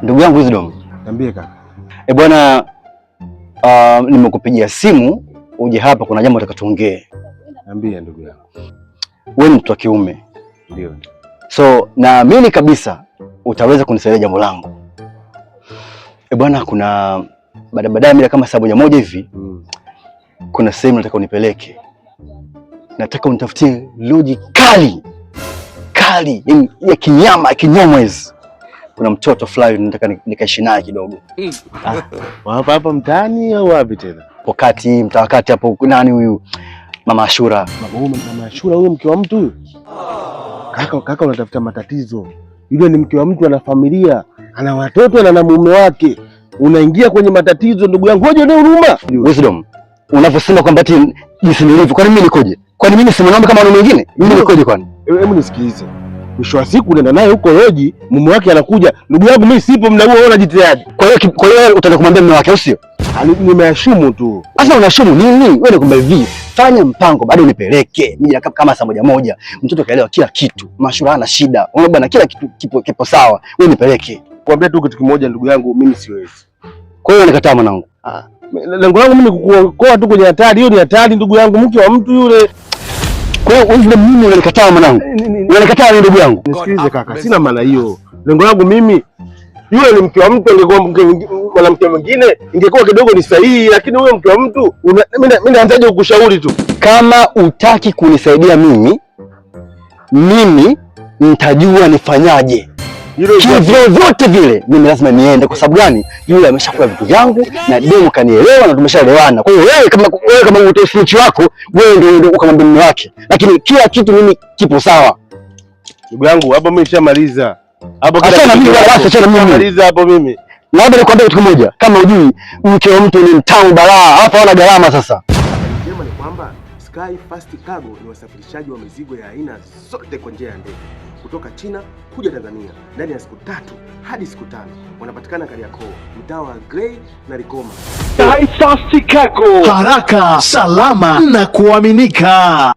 Ndugu yangu Wisdom. Niambie kaka. Bwana, nimekupigia simu uje hapa, kuna jambo nataka tuongee. Niambie ndugu yangu. Wewe ni mtu wa kiume. Ndio. So naamini kabisa utaweza kunisaidia jambo langu. Bwana, kuna baadaye mida kama saa moja hivi kuna sehemu nataka unipeleke. Nataka unitafutie loji kali ya kinyama, kinyomwezi. Kuna mtoto fulani nataka nikaishi naye kidogo. Hapa mtaani au wapi tena? Wakati mtawakati hapo, nani huyu? Mama Ashura. Mama Ashura huyo mke wa mtu huyo? Kaka unatafuta matatizo. Yule ni mke wa mtu, ana familia, ana watoto na mume wake. Unaingia kwenye matatizo ndugu yangu. Ngoja leo huruma. Wisdom, unavyosema kwamba ati jinsi nilivyo, kwani mimi nikoje? Kwani mimi si mwanaume kama wanaume wengine? Mimi nikoje kwani? Hebu nisikilize. Mwisho wa siku unaenda naye huko loji, mume wake anakuja. Ndugu yangu mimi sipo, mna huo ona jitihadi. Kwa hiyo utaenda kumwambia mume wake au sio? Nimeashumu tu. Sasa unashumu nini? Wewe nikwambia hivi, fanya mpango bado nipeleke. Mimi kama saa moja. Mtoto kaelewa kila kitu. Mashura hana shida. Unaona bwana, kila kitu kipo sawa. Wewe nipeleke. Kwambia tu kitu kimoja ndugu yangu, mimi siwezi. Kwa hiyo nikataa mwanangu. Lengo langu mimi kukuokoa tu kwenye hatari. Hiyo ni hatari ndugu yangu, mke wa mtu yule. Kwa hiyo wewe mimi unanikataa mwanangu. Unanikataa ni ndugu yangu. Nisikilize kaka, sina maana hiyo. Lengo langu mimi, yule ni mke wa mtu, angekuwa mwanamke mwingine ingekuwa kidogo ni sahihi, lakini huyo mke wa mtu mimi naanzaje kukushauri tu. Kama utaki kunisaidia mimi nitajua nifanyaje. Vyovyote vile mimi lazima niende. Kwa sababu gani? Yule ameshakula vitu vyangu na demu kanielewa na tumeshaelewana. Kwa hiyo wewe kama utosinichi wako, wewe ndio ukamwambia mume wake, lakini kila kitu mimi kipo sawa. Ndugu yangu, hapo mimi nishamaliza. Hapo achana mimi maliza hapo mimi. Labda nikwambie kitu kimoja, kama hujui mke wa mtu ni mtamu balaa, hapa haona gharama sasa. Sema ni kwamba Sky Fast Cargo ni wasafirishaji wa mizigo ya aina zote kwa njia ya ndege kutoka China kuja Tanzania ndani ya siku 3 hadi siku 5. Wanapatikana Kariakoo, mtaa wa Grey na Rikoma. Sky Fast Cargo, haraka, salama na kuaminika.